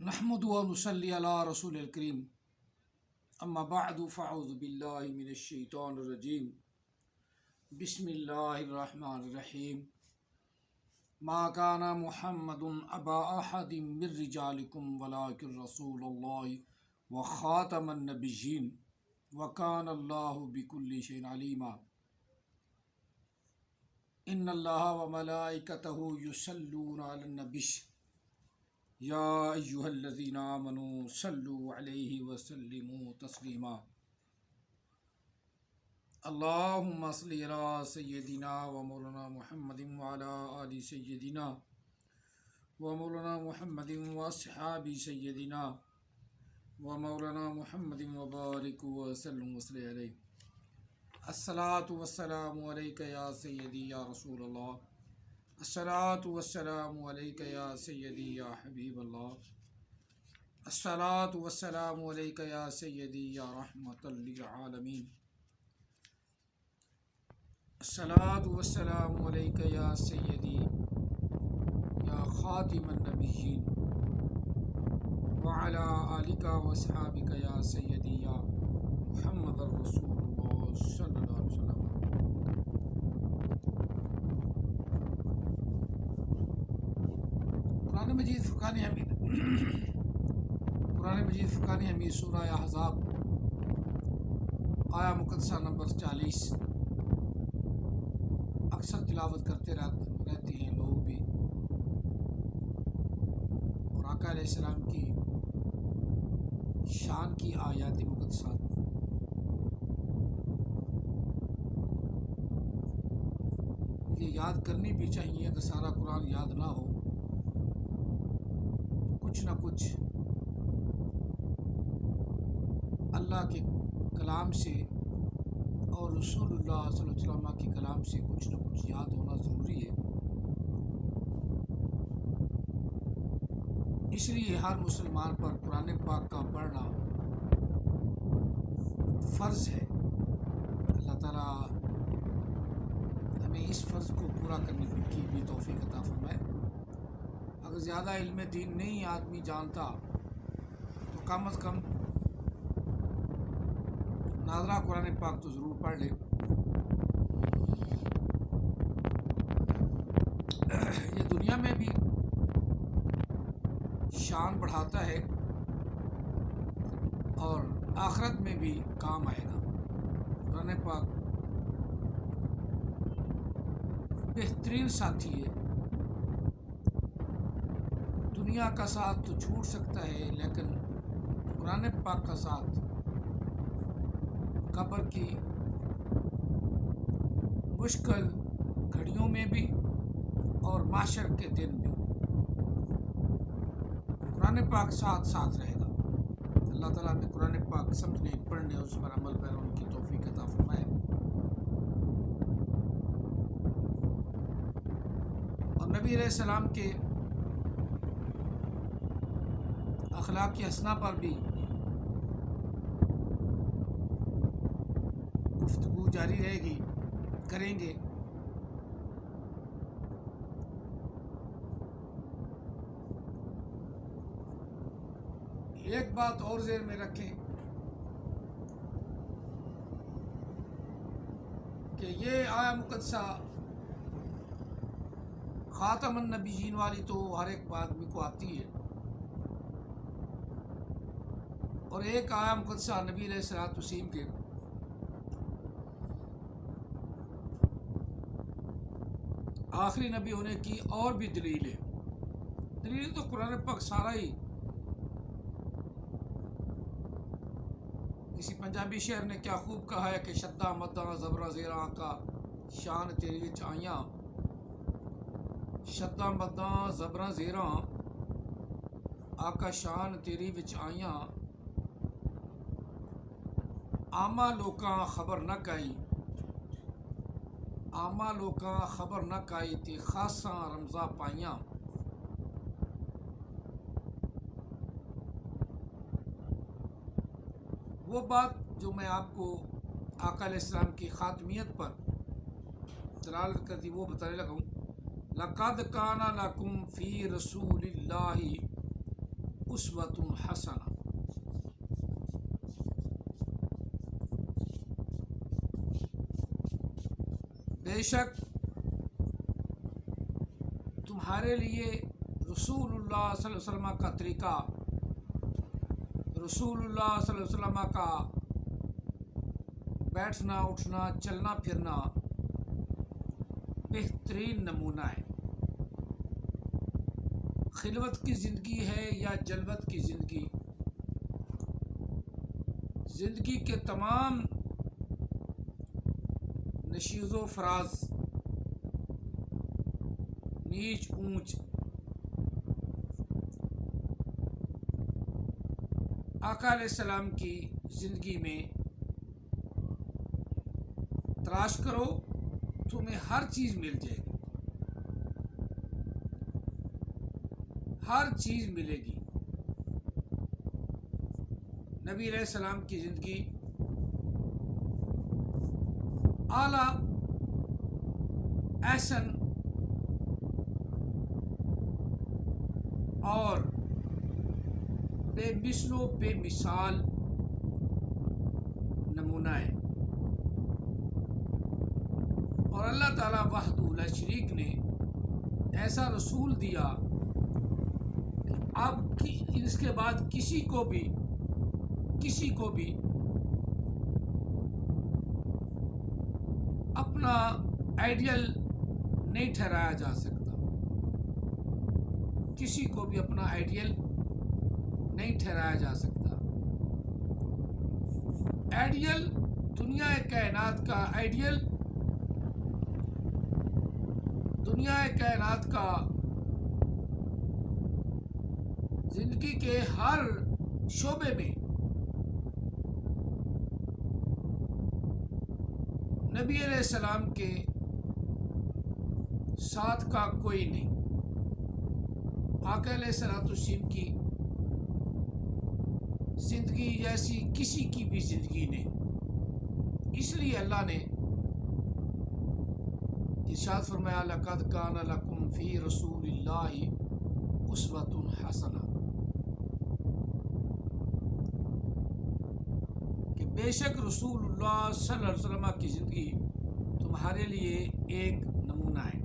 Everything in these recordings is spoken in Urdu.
نحمد و نصلی علی رسول الکریم اما بعد فاعوذ باللہ من الشیطان الرجیم بسم اللہ الرحمن الرحیم ما کان محمد ابا احد من رجالکم ولکن رسول اللہ وخاتم النبیین وکان اللہ بکل شیء علیما ان اللہ وملائکتہ یصلون علی النبی یا ایہا الذین آمنوا صلوا علیہ وسلموا تسلیما اللہم صلی علی سیدنا و مولانا محمد وعلی آل سیدنا و مولانا محمد و اصحاب سیدنا و مولانا محمد وبارک وسلم وصلی علیہ الصلاۃ والسلام علیک یا سیدی یا رسول اللہ الصلاۃ والسلام علیک یا سیدی یا حبیب اللہ الصلاۃ والسلام علیک یا سیدی یا رحمۃ للعالمین الصلاۃ والسلام علیک یا سیدی یا خاتم النبیین وعلی آلک واصحابک یا سیدی یا محمد الرسول اللہ صلی اللہ علیہ وسلم۔ قرآن مجید فرقان حمید سورہ احزاب آیا مقدسہ نمبر 40 اکثر تلاوت کرتے رہتے ہیں لوگ بھی، اور آقا علیہ السلام کی شان کی آیات مقدسات یہ یاد کرنی بھی چاہیے۔ اگر سارا قرآن یاد نہ ہو کچھ نہ کچھ اللہ کے کلام سے اور رسول اللہ صلی اللہ علیہ وسلم کے کلام سے کچھ نہ کچھ یاد ہونا ضروری ہے۔ اس لیے ہر مسلمان پر قرآن پاک کا پڑھنا فرض ہے۔ اللہ تعالیٰ ہمیں اس فرض کو پورا کرنے کی بھی توفیق عطا فرمائے۔ اگر زیادہ علم دین نہیں آدمی جانتا تو کم از کم ناظرہ قرآن پاک تو ضرور پڑھ لے۔ یہ دنیا میں بھی شان بڑھاتا ہے اور آخرت میں بھی کام آئے گا۔ قرآن پاک بہترین ساتھی ہے۔ دنیا کا ساتھ تو چھوٹ سکتا ہے لیکن قرآن پاک کا ساتھ قبر کی مشکل گھڑیوں میں بھی اور محشر کے دن بھی قرآن پاک ساتھ رہے گا۔ اللہ تعالیٰ نے قرآن پاک سمجھنے، پڑھنے اور اس پر عمل پیرا کی توفیق عطا فرمائے۔ اور نبی علیہ السلام کے اخلاق حسنہ پر بھی گفتگو جاری رہے گی، کریں گے۔ ایک بات اور ذہن میں رکھیں کہ یہ آیا مقدسہ خاتم النبیین والی تو ہر ایک آدمی کو آتی ہے، اور ایک آیا مقدسہ نبی علیہ الصلوۃ والتسلیم کے آخری نبی ہونے کی اور بھی دلیل ہے۔ دلیل تو قرآن پاک سارا ہی، کسی پنجابی شعر نے کیا خوب کہا ہے کہ شدہ مداں زبراں زیراں کا شان تیری وچ آئیاں، شدہ مداں زبراں زیراں آقا شان تیری وچ آئیاں، عامہ لوکاں خبر نہ کائی، عامہ لوکاں خبر نہ کائی تے خاصاں رمزاں پائیاں۔ وہ بات جو میں آپ کو آقا علیہ السلام کی خاتمیت پر دلالت کرتی وہ بتانے لگا۔ لَقَدْ كَانَ لَكُمْ فِي رَسُولِ اللَّهِ اسوۃ حسنہ۔ بے شک تمہارے لیے رسول اللہ صلی اللہ علیہ وسلم کا طریقہ، رسول اللہ صلی اللہ علیہ وسلم کا بیٹھنا اٹھنا چلنا پھرنا بہترین نمونہ ہے۔ خلوت کی زندگی ہے یا جلوت کی زندگی، زندگی کے تمام نشیز و فراز، نیچ اونچ، آقا علیہ السلام کی زندگی میں تلاش کرو، تمہیں ہر چیز مل جائے گی، ہر چیز ملے گی۔ نبی علیہ السلام کی زندگی اعلیٰ احسن اور بے مثل و بے مثال نمونہ ہے، اور اللہ تعالیٰ وحدہ لا شریک نے ایسا رسول دیا کہ اب اس کے بعد کسی کو بھی اپنا آئیڈیل نہیں ٹھہرایا جا سکتا، کسی کو بھی اپنا آئیڈیل نہیں ٹھہرایا جا سکتا۔ آئیڈیل دنیا کائنات کا آئیڈیل، دنیا کائنات کا زندگی کے ہر شعبے میں نبی علیہ السلام کے ساتھ کا کوئی نہیں۔ آقا علیہ السلام کی زندگی جیسی کسی کی بھی زندگی نہیں، اس لیے اللہ نے ارشاد فرمایا لقد کان لکم فی رسول اللہ اسوۃ حسنہ، کہ بے شک رسول اللہ صلی اللہ علیہ وسلم کی زندگی تمہارے لیے ایک نمونہ ہے۔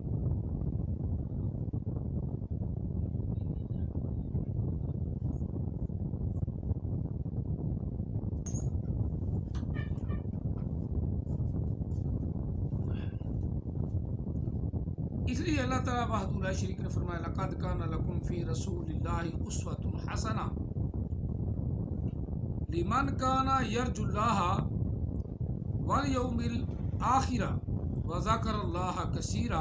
اس لیے اللہ تعالیٰ وحدہ لا شریک نے فرمایا لقد کان لکم فی رسول اللہ اسوۃ حسنہ لمن کان یرجو اللہ والیوم الآخر وذکر اللہ کثیرا،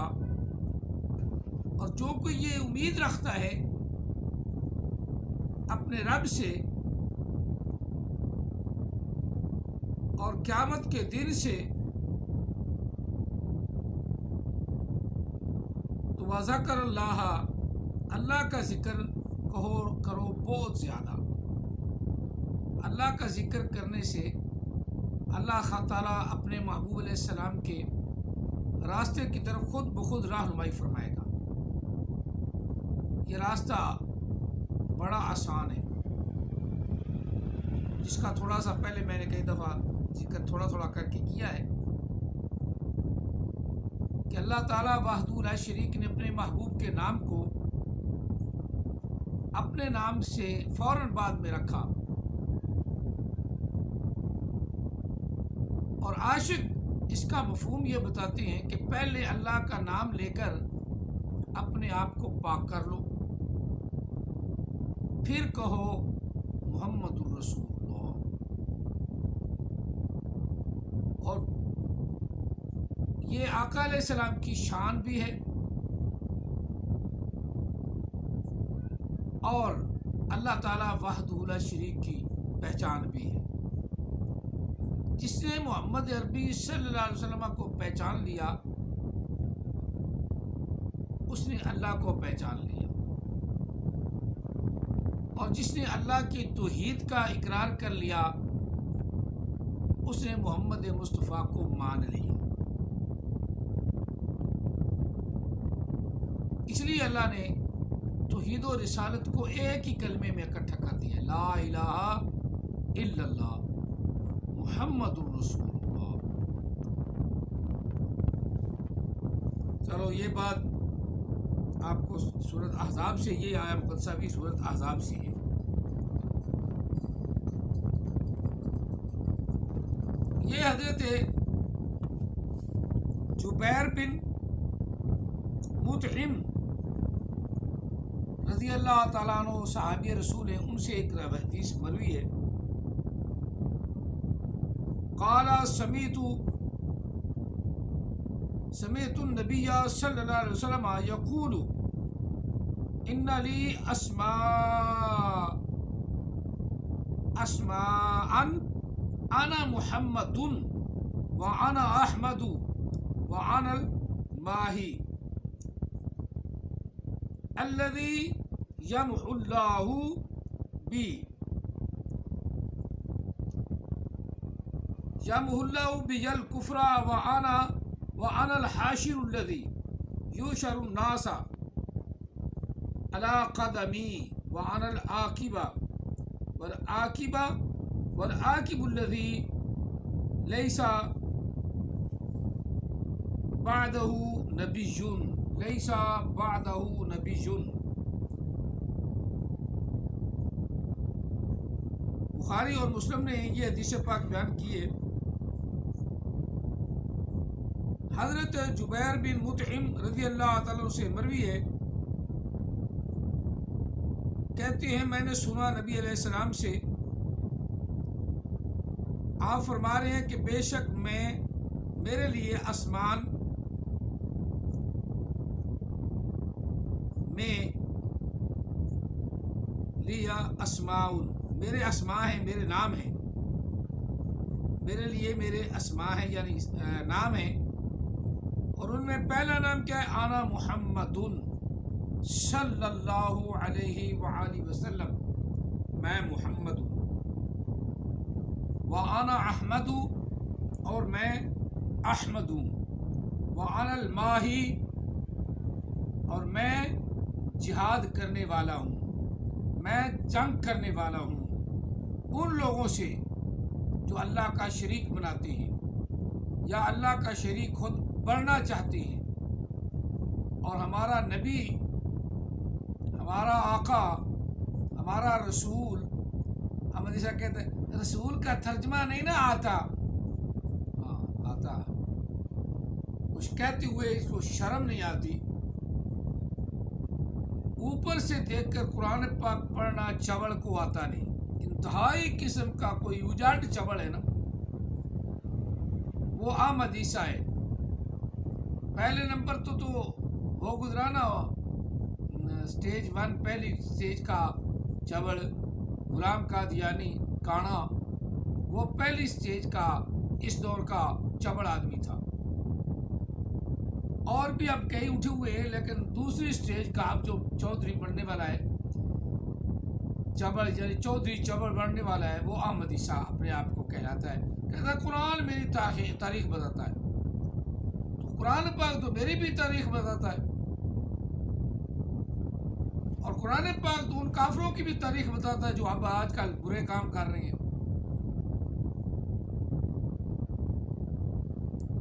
اور جو کوئی یہ امید رکھتا ہے اپنے رب سے اور قیامت کے دن سے، تو وذکر اللہ، اللہ کا ذکر کرو بہت زیادہ۔ اللہ کا ذکر کرنے سے اللہ تعالیٰ اپنے محبوب علیہ السلام کے راستے کی طرف خود بخود رہنمائی فرمائے گا۔ یہ راستہ بڑا آسان ہے، جس کا تھوڑا سا پہلے میں نے کئی دفعہ ذکر تھوڑا کر کے کیا ہے کہ اللہ تعالیٰ وحدہ لا شریک نے اپنے محبوب کے نام کو اپنے نام سے فوراً بعد میں رکھا، اور عاشق اس کا مفہوم یہ بتاتے ہیں کہ پہلے اللہ کا نام لے کر اپنے آپ کو پاک کر لو، پھر کہو محمد الرسول اللہ، اور یہ آقا علیہ السلام کی شان بھی ہے اور اللہ تعالیٰ وحدہ لا شریک کی پہچان بھی ہے۔ جس نے محمد عربی صلی اللہ علیہ وسلم کو پہچان لیا، اس نے اللہ کو پہچان لیا، اور جس نے اللہ کی توحید کا اقرار کر لیا، اس نے محمد مصطفیٰ کو مان لیا۔ اس لیے اللہ نے توحید و رسالت کو ایک ہی کلمے میں اکٹھا کر دیا، لا الہ الا اللہ محمد الرسول اللہ۔ چلو یہ بات آپ کو سورۃ احزاب سے، یہ آیا مقدسہ بھی سورۃ احزاب سے ہے۔ یہ حضرت جبیر بن مطعم رضی اللہ تعالیٰ عنہ صحابی رسول ہیں، ان سے ایک حدیث مروی ہے، قال سمعت النبی صلی اللہ علیہ وسلم یقول ان لی اسماء انا محمد وانا احمد وانا الماہی الذي يمحو الله بي الكفر وانا الحاشر الذي يحشر الناس على قدمي وانا والعاقب الذي ليس بعده نبی۔ بخاری اور مسلم نے یہ حدیث پاک بیان کی ہے۔ حضرت جبیر بن مطعم رضی اللہ تعالیٰ سے مروی ہے، کہتے ہیں میں نے سنا نبی علیہ السلام سے، آپ فرما رہے ہیں کہ بے شک میرے لیے آسمان میں لیا اسماء، میرے اسماء ہیں، میرے نام ہیں، میرے لیے میرے اسماء ہیں یعنی نام ہیں، اور ان میں پہلا نام کیا ہے؟ انا محمد صلی اللہ علیہ وآلہ وسلم، میں محمد ہوں، وانا احمد، اور میں احمد ہوں، وانا الماہی، اور میں جہاد کرنے والا ہوں، میں جنگ کرنے والا ہوں ان لوگوں سے جو اللہ کا شریک بناتے ہیں یا اللہ کا شریک خود بننا چاہتے ہیں، اور ہمارا نبی، ہمارا آقا، ہمارا رسول، ہم جیسا کہتے ہیں رسول کا ترجمہ نہیں نا آتا، آتا کچھ کہتے ہوئے اس کو شرم نہیں آتی، اوپر سے دیکھ کر قرآن پاک پڑھنا چوڑ کو آتا نہیں، انتہائی قسم کا کوئی اجاٹ چوڑ ہے نا، وہ حدیثہ ہے۔ پہلے نمبر تو وہ گزرا نا سٹیج 1، پہلی سٹیج کا چوڑ غلام قادیانی کانا، وہ پہلی سٹیج کا اس دور کا چوڑ آدمی تھا، اور بھی اب کئی اٹھے ہوئے ہیں، لیکن دوسری سٹیج کا اب جو چودھری بننے والا ہے، چبڑ یعنی چودھری چبڑ بننے والا ہے، وہ احمدی شاہ اپنے آپ کو کہلاتا ہے، کہتا ہے قرآن میری تاریخ بتاتا ہے، تو قرآن پاک تو میری بھی تاریخ بتاتا ہے، اور قرآن پاک تو ان کافروں کی بھی تاریخ بتاتا ہے جو اب آج کل برے کام کر رہے ہیں،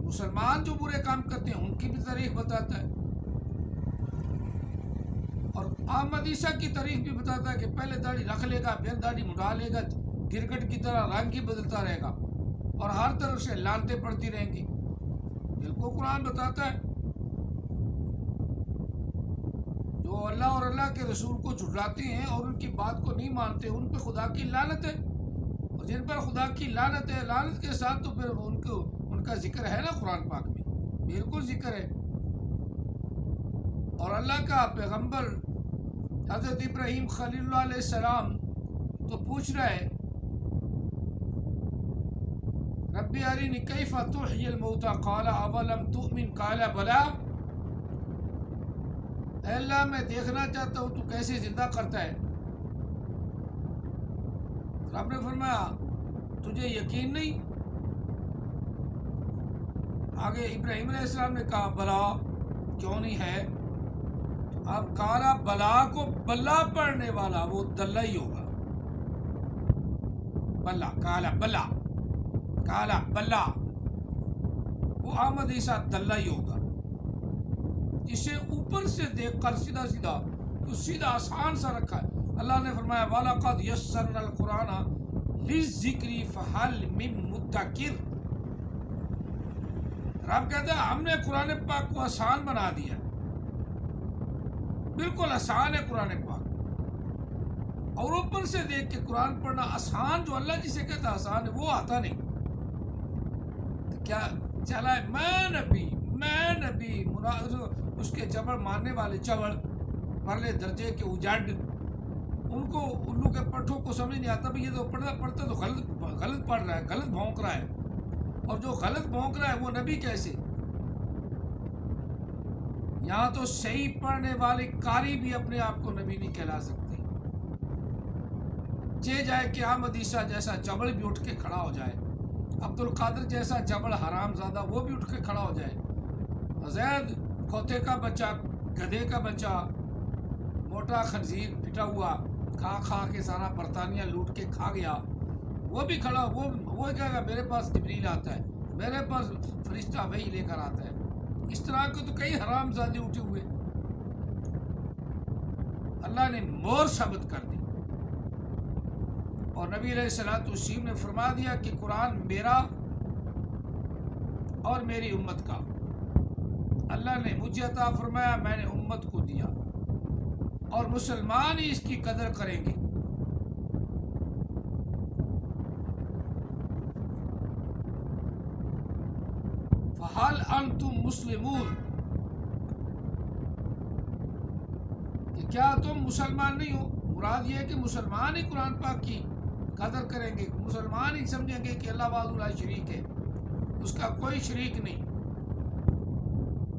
مسلمان جو برے کام کرتے ہیں ان کی بھی تاریخ بتاتا ہے، اور احمد عیسیٰ کی تاریخ بھی بتاتا ہے کہ پہلے داڑھی رکھ لے گا، پھر داڑھی مٹا لے گا، کرکٹ کی طرح رنگ ہی بدلتا رہے گا، اور ہر طرف سے لعنتیں پڑتی رہیں گی، بالکل قرآن بتاتا ہے۔ جو اللہ اور اللہ کے رسول کو جھٹلاتے ہیں اور ان کی بات کو نہیں مانتے، ان پہ خدا کی لعنت ہے، اور جن پر خدا کی لعنت ہے، لعنت کے ساتھ تو پھر ان کا ذکر ہے نا قرآن پاک میں، بالکل ذکر ہے۔ اور اللہ کا پیغمبر حضرت ابراہیم خلیل اللہ علیہ السلام تو پوچھ رہا ہے، ربی ارینی کیف تحیی الموتى قال اولم تؤمن قال بلی، اے اللہ میں دیکھنا چاہتا ہوں تو کیسے زندہ کرتا ہے، رب نے فرمایا تجھے یقین نہیں؟ آگے ابراہیم علیہ السلام نے کہا بلا، کیوں نہیں ہے؟ اب کالا بلا کو بلا پڑھنے والا وہ دلہ ہی ہوگا. بلا کالا بلا کالا بلا وہ احمد عیسیٰ دلہ ہی ہوگا. جسے اوپر سے دیکھ کر سیدھا سیدھا تو سیدھا آسان سا رکھا ہے. اللہ نے فرمایا وَلَقَدْ يَسَّرْنَا الْقُرْآنَ لِلذِّكْرِ فَهَلْ مِن مُدَّكِرٍ. رب کہتا ہے ہم نے قرآن پاک کو آسان بنا دیا. بالکل آسان ہے قرآن پاک. اور اوپر سے دیکھ کے قرآن پڑھنا آسان، جو اللہ جسے کہتا ہے آسان ہے وہ آتا نہیں. تو کیا چلا ہے میں نبی اس کے جبڑ ماننے والے چبڑ پرلے درجے کے اجڑ، ان کو الو کے پٹھوں کو سمجھ نہیں آتا بھی یہ تو پڑھتا تو غلط پڑھ رہا ہے، غلط بھونک رہا ہے. اور جو غلط بھونک رہا ہے وہ نبی کیسے؟ یہاں تو صحیح پڑھنے والے قاری بھی اپنے آپ کو نبی نہیں کہلا سکتے. جائے کہ احمد عیسیٰ جیسا جبڑ بھی اٹھ کے کھڑا ہو جائے، عبد القادر جیسا جبڑ حرام زادہ وہ بھی اٹھ کے کھڑا ہو جائے، زید کھوتے کا بچہ، گدھے کا بچہ، موٹا خنزیر پھٹا ہوا کھا کے سارا برطانیہ لوٹ کے کھا گیا، وہ بھی کھڑا، وہ کہے گا میرے پاس جبریل آتا ہے، میرے پاس فرشتہ وحی لے کر آتا ہے. اس طرح کے تو کئی حرام زادے اٹھے ہوئے. اللہ نے مور ثابت کر دی اور نبی علیہ الصلوۃ والتسلیم نے فرما دیا کہ قرآن میرا اور میری امت کا. اللہ نے مجھے عطا فرمایا، میں نے امت کو دیا، اور مسلمان ہی اس کی قدر کریں گے. فَهَلْ أَنْتُمْ مُسْلِمُونَ، کہ کیا تم مسلمان نہیں ہو؟ مراد یہ ہے کہ مسلمان ہی قرآن پاک کی قدر کریں گے، مسلمان ہی سمجھیں گے کہ اللہ وحدہ لا شریک ہے، اس کا کوئی شریک نہیں.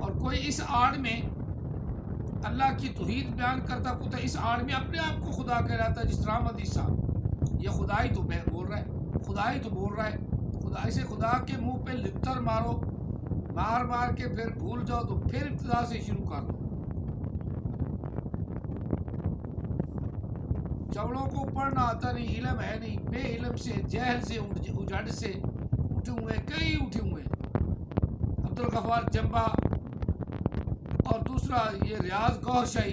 اور کوئی اس آڑ میں اللہ کی توحید بیان کرتا کوتا اس آڑ میں اپنے آپ کو خدا کہلاتا ہے. جس طرح احمد عیسیٰ یہ خدا ہی تو بول رہا ہے، خدا ہی تو بول رہا ہے. خدا سے خدا کے منہ پہ لتر مارو، مار کے پھر بھول جاؤ تو پھر ابتدا سے شروع کر دو. چوڑوں کو پڑھنا آتا نہیں، علم ہے نہیں، بے علم سے، جہل سے، اجڑ سے اٹھے ہوئے کئی اٹھے ہوئے. عبد الغفار جنبا اور دوسرا یہ ریاض گوہر شاہی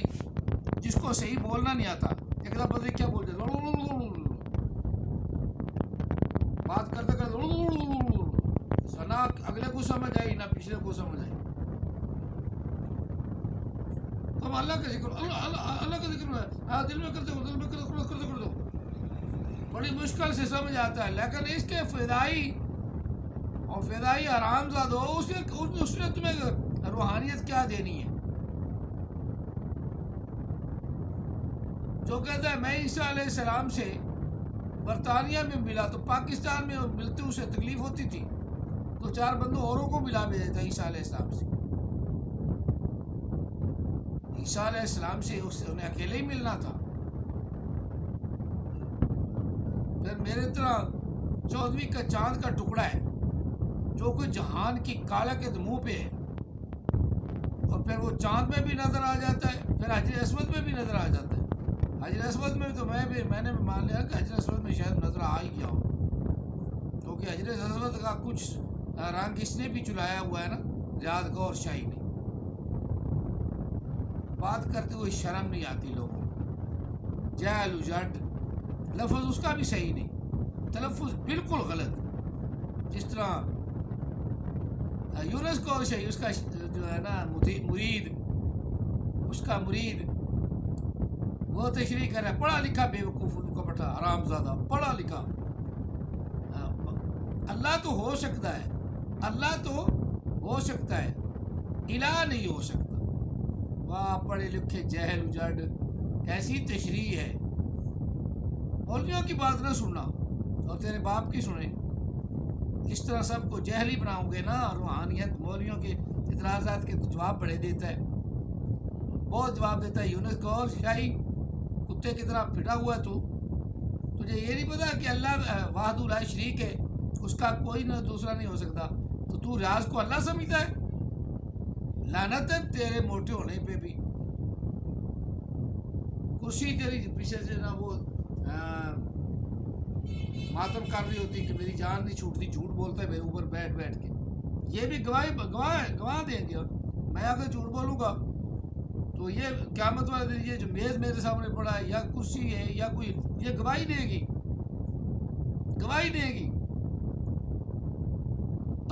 جس کو صحیح بولنا نہیں آتا، ایک دفعہ پتہ کیا بول جائے، بات کرتے نہ اگلے کو سمجھ آئی نہ پچھلے کو سمجھ آئی. تم اللہ کا ذکر، اللہ کا ذکر دل میں کرتے ہو، بڑی مشکل سے سمجھ آتا ہے. لیکن اس کے فدائی اور فدائی حرام زاد ہو، اس نے تمہیں روحانیت کیا دینی ہے؟ جو کہتا ہے میں عیسیٰ علیہ السلام سے برطانیہ میں ملا تو پاکستان میں ملتے اسے تکلیف ہوتی تھی تو 4 بندوں اوروں کو ملا بھی دیتا عیسیٰ علیہ السلام سے. عیسیٰ علیہ السلام سے انہیں اکیلے ہی ملنا تھا. پھر میرے طرح 14ویں کا چاند کا ٹکڑا ہے جو کہ جہان کی کالا کے منہ پہ ہے، اور پھر وہ چاند میں بھی نظر آ جاتا ہے، پھر حجر اسود میں بھی نظر آ جاتا ہے. حجر اسود میں تو میں نے بھی مان لیا کہ حجر اسود میں شاید نظر آ ہی گیا ہو، کیونکہ حجر اسود کا کچھ رنگ اس نے بھی چلایا ہوا ہے نا، ریاض گوہر شاہی نے. بات کرتے ہوئے شرم نہیں آتی لوگوں کو. جہل اجٹ لفظ اس کا بھی صحیح نہیں، تلفظ بالکل غلط. جس طرح یونس گوہر شاہی اس کا جو ہے نا مرید، اس کا مرید وہ تشریح کر رہا ہے، پڑھا لکھا بے وقوف ان کو بٹھا حرام زادہ پڑھا لکھا. اللہ تو ہو سکتا ہے، اللہ تو ہو سکتا ہے، الہ نہیں ہو سکتا. واہ پڑھے لکھے جہل اجڑ، کیسی تشریح ہے. مولویوں کی بات نہ سننا اور تیرے باپ کی سنیں. اس طرح سب کو جہل ہی بناؤ گے نا. روحانیت مولویوں کے اعتراضات کے جواب بڑے دیتا ہے، بہت جواب دیتا ہے. یونس گوہر شاہی کتے کی طرح پھٹا ہوا ہے. تجھے یہ نہیں پتا کہ اللہ وحدہ لا شریک ہے، اس کا کوئی نہ دوسرا نہیں ہو سکتا، تو ریاض کو اللہ سمجھتا ہے؟ لعنت ہے تیرے موٹے ہونے پہ بھی. کرسی تیری پیچھے سے نا وہ ماتم کر رہی ہوتی کہ میری جان نہیں چھوٹتی، جھوٹ بولتا ہے بھائی اوپر بیٹھ بیٹھ کے، یہ بھی گواہ دیں گے. میں اگر جھوٹ بولوں گا تو یہ قیامت والے دن یہ جو میز میرے سامنے پڑا ہے یا کرسی ہے یا کوئی، یہ گواہی دے گی، گواہی دے گی.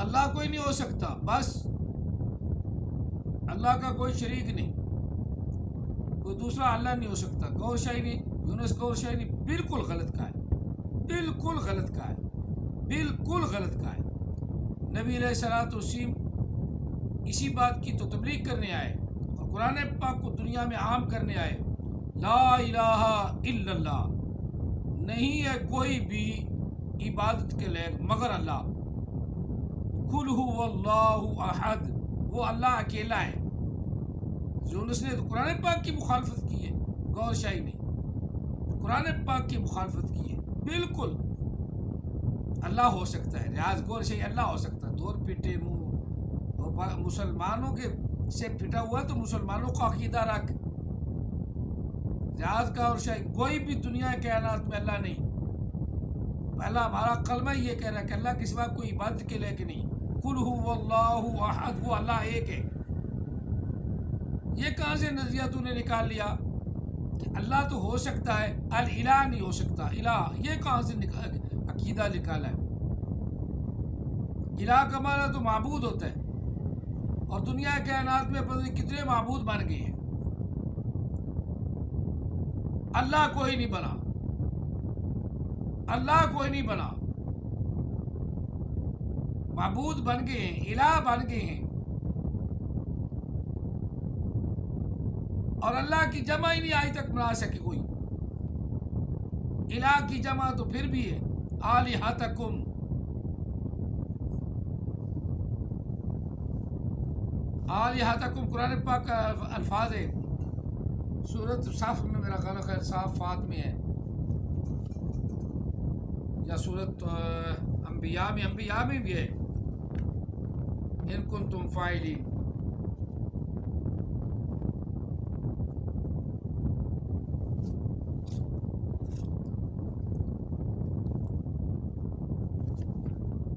اللہ کوئی نہیں ہو سکتا، بس اللہ کا کوئی شریک نہیں، کوئی دوسرا اللہ نہیں ہو سکتا. گور شاہی یونس گور شاہی بالکل غلط کہا ہے، بالکل غلط کہا ہے، بالکل غلط کہا ہے. نبی علیہ الصلوۃ والسلام اسی بات کی تو تبلیغ کرنے آئے اور قرآن پاک کو دنیا میں عام کرنے آئے. لا الہ الا اللہ، نہیں ہے کوئی بھی عبادت کے لائق مگر اللہ. قل هو اللہ احد، وہ اللہ اکیلا ہے. یونس نے تو قرآن پاک کی مخالفت کی ہے، گور شاہی نے قرآن پاک کی مخالفت کی ہے. بالکل اللہ ہو سکتا ہے، ریاض گور شاہی اللہ ہو سکتا ہے، دور پٹے منہ مسلمانوں کے سے پھٹا ہوا تو مسلمانوں کا عقیدہ رکھ. ریاض کا اور شاہی کوئی بھی دنیا کائنات میں اللہ نہیں. پہلا ہمارا کلمہ یہ کہہ رہا ہے کہ اللہ کے سوا کوئی عبادت کے لائق نہیں. قل هو اللہ احد، وہ اللہ ایک ہے. یہ کہاں سے نظریہ تو نے نکال لیا کہ اللہ تو ہو سکتا ہے، الہ نہیں ہو سکتا؟ الہ یہ کہاں سے عقیدہ نکالا ہے؟ الہ کا معنی تو معبود ہوتا ہے، اور دنیا کائنات میں پتہ نہیں کتنے معبود بن گئے ہیں. اللہ کوئی نہیں بنا، اللہ کوئی نہیں بنا. معبود بن گئے ہیں، الہ بن گئے ہیں، اور اللہ کی جمع ہی نہیں آج تک بنا سکے کوئی. الہ کی جمع تو پھر بھی ہے آلہتکم. آلہتکم قرآن پاک کا الفاظ ہے، سورۃ صف میں، میرا خیال خیر صافات میں ہے، یا سورۃ انبیاء میں بھی ہے. ان کنتم فاعلین.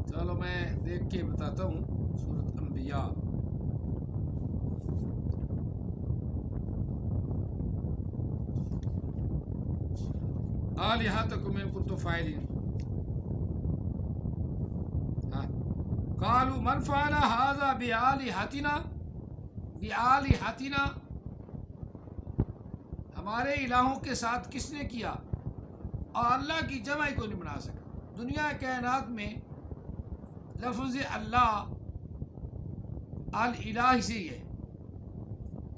چلو میں دیکھ کے بتاتا ہوں. سورۃ انبیاء آلہتکم ان کنتم فاعلین. قالوا من فعل هذا بآلہتنا، بآلہتنا، ہمارے الہوں کے ساتھ کس نے کیا؟ اور اللہ کی جمع ہی کوئی نہیں بنا سکا. دنیا کائنات میں لفظ اللہ الہ سے ہی ہے،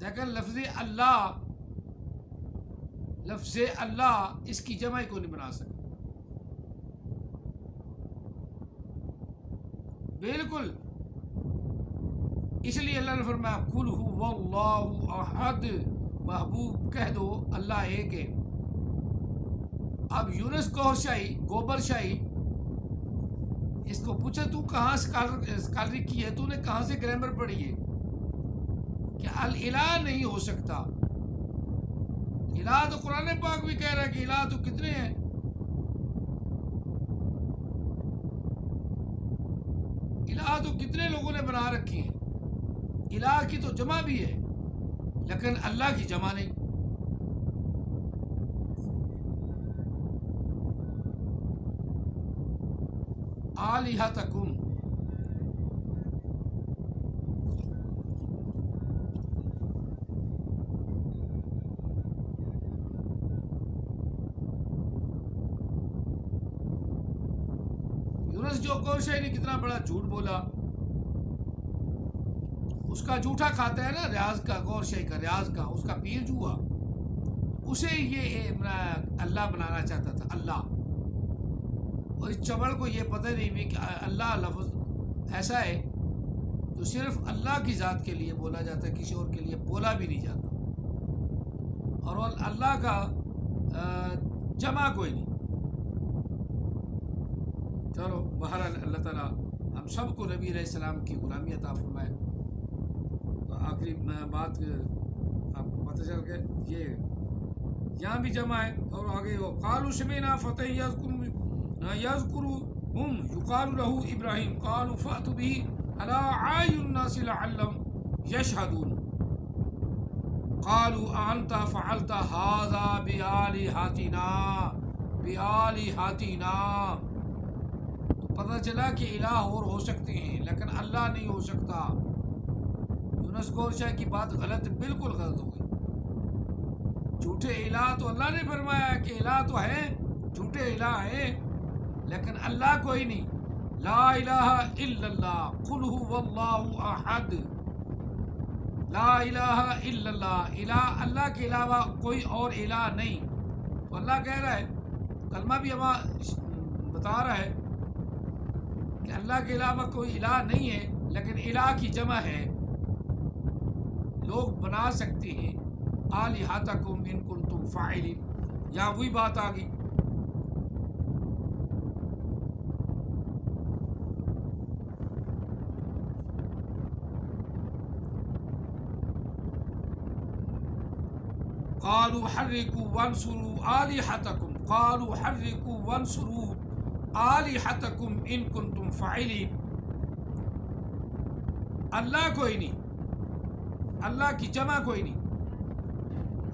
لیکن لفظ اللہ اس کی جمع ہی کوئی نہیں بنا سکا. بالکل. اس لیے اللہ نے فرمایا قل هو اللہ احد، محبوب کہہ دو اللہ ایک ہے. اب یونس گوبر شاہی اس کو پوچھا تو کہاں اسکالری کی ہے، تو نے کہاں سے گرامر پڑھی ہے کہ الہ نہیں ہو سکتا؟ الہ تو قرآن پاک بھی کہہ رہا ہے کہ الہ تو کتنے ہیں. الہ تو کتنے لوگوں نے بنا رکھی ہیں. الہ کی تو جمع بھی ہے لیکن اللہ کی جمع نہیں. آلہتکم، یونس جو کوشش نے کتنا بڑا جھوٹ بولا، اس کا جھوٹا کھاتا ہے نا ریاض کا، غور شاہی کا، ریاض کا، اس کا پیر جو ہوا اسے یہ اللہ بنانا چاہتا تھا. اللہ، اور اس چمڑ کو یہ پتہ نہیں بھی کہ اللہ لفظ ایسا ہے جو صرف اللہ کی ذات کے لیے بولا جاتا ہے، کسی اور کے لیے بولا بھی نہیں جاتا، اور اللہ کا جمع کوئی نہیں. چلو بہرحال اللہ تعالیٰ ہم سب کو نبی علیہ السلام کی غلامی عطا فرمائے. تو آخری بات آپ کو پتہ چل گیا، یہ یہاں بھی جمع ہے اور آگے وہ قالوا سمعنا فتى يذكرهم يقال له ابراہیم قالوا فأتوا به على أعين الناس لعلهم يشهدون قالوا أأنت فعلت هذا بآلهتنا تو پتہ چلا کہ الہ اور ہو سکتے ہیں لیکن اللہ نہیں ہو سکتا۔ یونس گور شاہ کی بات غلط، بالکل غلط ہو گئی۔ جھوٹے الہ تو اللہ نے فرمایا کہ الہ تو ہے، جھوٹے الہ ہیں لیکن اللہ کوئی نہیں۔ لا الہ الا اللہ قل هو اللہ احد، لا الہ الا اللہ، الہ اللہ کے علاوہ کوئی اور الہ نہیں۔ تو اللہ کہہ رہا ہے، کلمہ بھی ہمیں بتا رہا ہے کہ اللہ کے علاوہ کوئی الہ نہیں ہے، لیکن الہ کی جمع ہے، لوگ بنا سکتے ہیں۔ آلہتکم ان کنتم فاعلین، یہاں وہی بات آ گئی۔ قالوا حرقوا وانصروا آلهتكم قالوا حرقوا وانصروا آلهتكم ان کنتم فاعلین۔ اللہ کوئی نہیں، اللہ کی جمع کوئی نہیں،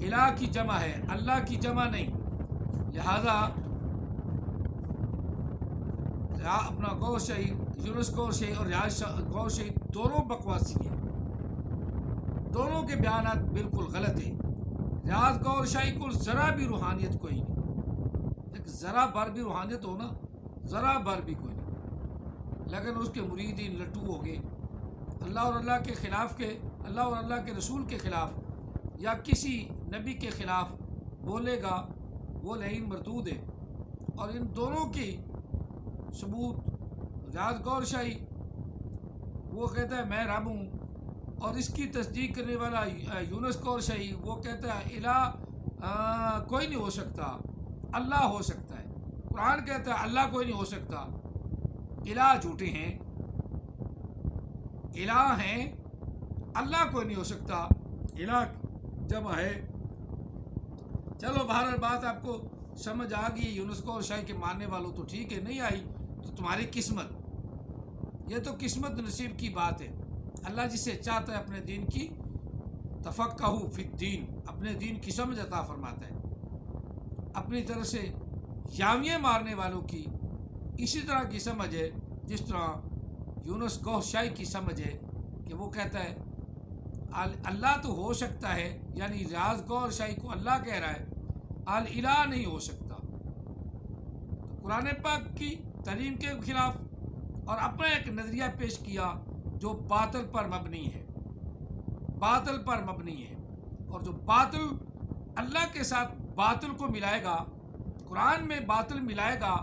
الہ کی جمع ہے، اللہ کی جمع نہیں، لہذا اپنا غور شاہی، یونس غور شاہی اور ریاض غور شاہی دونوں بکواسی ہیں، دونوں کے بیانات بالکل غلط ہیں۔ ریاض غور شاہی کو ذرا بھی روحانیت کوئی نہیں، ایک ذرا بھر بھی روحانیت ہو نا، ذرا بھر بھی کوئی نہیں، لیکن اس کے مریدین لٹو ہو گئے، اللہ اور اللہ کے خلاف کے، اللہ اور اللہ کے رسول کے خلاف یا کسی نبی کے خلاف بولے گا وہ لعین مردود ہے۔ اور ان دونوں کی ثبوت، ریاض غور شاہی وہ کہتا ہے میں رب ہوں، اور اس کی تصدیق کرنے والا یونس غور شاہی وہ کہتا ہے الہ کوئی نہیں ہو سکتا، اللہ ہو سکتا ہے۔ قرآن کہتا ہے اللہ کوئی نہیں ہو سکتا، الہ جھوٹے ہیں، الہ ہیں، اللہ کوئی نہیں ہو سکتا، الہ جمع ہے۔ چلو بہرحال بات آپ کو سمجھ آ گئی، یونس غور شاہی کے ماننے والوں تو ٹھیک ہے، نہیں آئی تو تمہاری قسمت، یہ تو قسمت نصیب کی بات ہے۔ اللہ جسے چاہتا ہے اپنے دین کی تفقہ فی الدین، اپنے دین کی سمجھ عطا فرماتا ہے۔ اپنی طرف سے یامیاں مارنے والوں کی اسی طرح کی سمجھ ہے جس طرح یونس غور شاہی کی سمجھ ہے کہ وہ کہتا ہے اللہ تو ہو سکتا ہے، یعنی ریاض غور شاہی کو اللہ کہہ رہا ہے الہ نہیں ہو سکتا، تو قرآن پاک کی تعلیم کے خلاف اور اپنا ایک نظریہ پیش کیا جو باطل پر مبنی ہے، باطل پر مبنی ہے، اور جو باطل اللہ کے ساتھ باطل کو ملائے گا، قرآن میں باطل ملائے گا،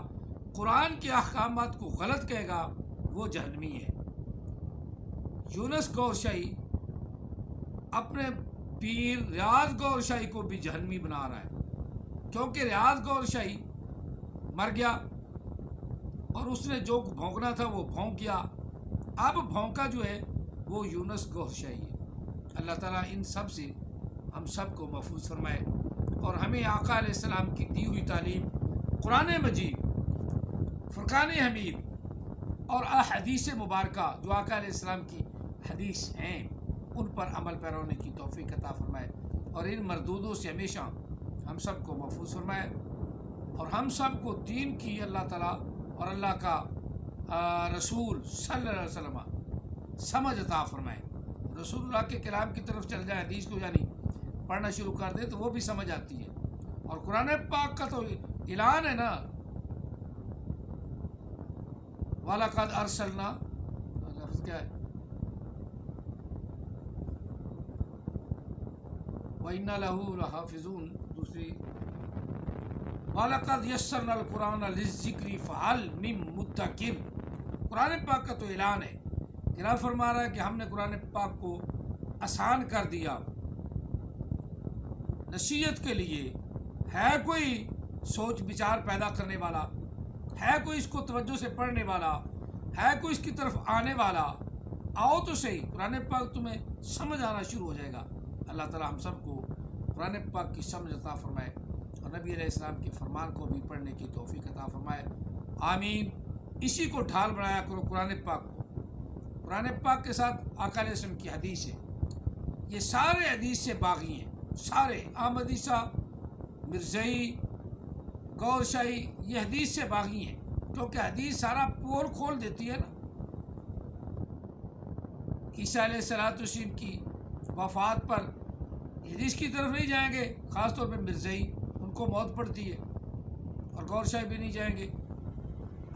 قرآن کے احکامات کو غلط کہے گا، وہ جہنمی ہے۔ یونس غور شاہی اپنے پیر ریاض غور شاہی کو بھی جہنمی بنا رہا ہے، کیونکہ ریاض غور شاہی مر گیا اور اس نے جو بھونکنا تھا وہ بھونک گیا، اب بھونکا جو ہے وہ یونس غور شاہی ہے۔ اللہ تعالیٰ ان سب سے ہم سب کو محفوظ فرمائے اور ہمیں آقا علیہ السلام کی دی ہوئی تعلیم قرآن مجید، فرقان حمید اور احادیث مبارکہ جو آقا علیہ السلام کی حدیث ہیں ان پر عمل پیرا ہونے کی توفیق عطا فرمائے، اور ان مردودوں سے ہمیشہ ہم سب کو محفوظ فرمائے، اور ہم سب کو دین کی اللہ تعالیٰ اور اللہ کا رسول صلی اللہ علیہ وسلم سمجھ عطا فرمائے۔ رسول اللہ کے کلام کی طرف چل جائے، حدیث کو یعنی پڑھنا شروع کر دے تو وہ بھی سمجھ آتی ہے، اور قرآن پاک کا تو اعلان ہے نا، وَلَقَدْ أَرْسَلْنَا، لفظ کیا ہے، وَإِنَّا لَهُ لَحَافِظُونَ، دوسری وَلَقَدْ يَسَّرْنَا الْقُرْآنَ لِلذِّكْرِ فَهَلْ مِن مُدَّكِرٍ۔ قرآن پاک کا تو اعلان ہے، اللہ فرما رہا ہے کہ ہم نے قرآن پاک کو آسان کر دیا نصیحت کے لیے، ہے کوئی سوچ بچار پیدا کرنے والا، ہے کوئی اس کو توجہ سے پڑھنے والا، ہے کوئی اس کی طرف آنے والا، آؤ تو صحیح، قرآن پاک تمہیں سمجھ آنا شروع ہو جائے گا۔ اللہ تعالی ہم سب کو قرآن پاک کی سمجھ عطا فرمائے۔ نبی علیہ السلام کے فرمان کو بھی پڑھنے کی توفیق عطا فرمائے، آمین۔ اسی کو ڈھال بنایا کرو قرآن پاک کو۔ قرآن پاک کے ساتھ آقا علیہ السلام کی حدیث ہے، یہ سارے حدیث سے باغی ہیں، سارے احمدیسہ، مرزائی، گور شاہی، یہ حدیث سے باغی ہیں، کیونکہ حدیث سارا پول کھول دیتی ہے نا۔ عیسیٰ علیہ السلام کی وفات پر حدیث کی طرف نہیں جائیں گے، خاص طور پہ مرزائی، ان کو موت پڑتی ہے، اور گور شاہی بھی نہیں جائیں گے۔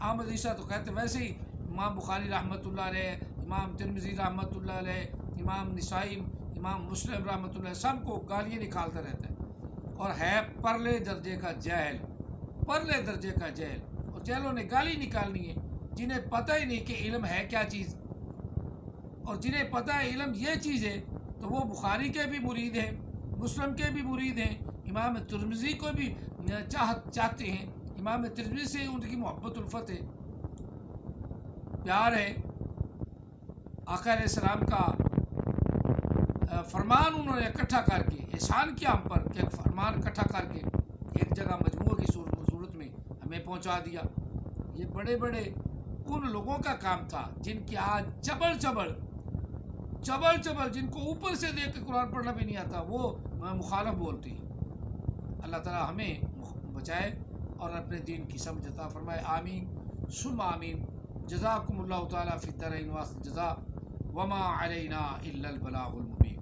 احمدیسہ تو کہتے ویسے ہی امام بخاری رحمۃ اللہ علیہ، امام ترمذی رحمۃ اللہ علیہ، امام نسائی، امام مسلم رحمۃ اللہ، سب کو گالیاں نکالتا رہتا ہے، اور ہے پرلے درجے کا جاہل، پرلے درجے کا جاہل، اور جاہلوں نے گالی نکالنی ہے، جنہیں پتہ ہی نہیں کہ علم ہے کیا چیز، اور جنہیں پتہ ہے علم یہ چیز ہے تو وہ بخاری کے بھی مرید ہیں، مسلم کے بھی مرید ہیں، امام ترمذی کو بھی چاہتے ہیں، امام ترمذی سے ان کی محبت الفت ہے، پیار ہے۔ آقا علیہ السلام کا فرمان انہوں نے اکٹھا کر کے احسان کیا ہم پر، کہ فرمان اکٹھا کر کے ایک جگہ مجموعہ کی صورت میں ہمیں پہنچا دیا۔ یہ بڑے بڑے ان لوگوں کا کام تھا جن کی آج چبل چبل جن کو اوپر سے دیکھ کے قرآن پڑھنا بھی نہیں آتا، وہ مخالف بولتی ہیں۔ اللہ تعالی ہمیں بچائے اور اپنے دین کی سمجھ عطا فرمائے، آمین ثم آمین۔ جزاکم اللہ تعالی فی الدارین واسط جزا، وما علینا الا البلاغ المبین۔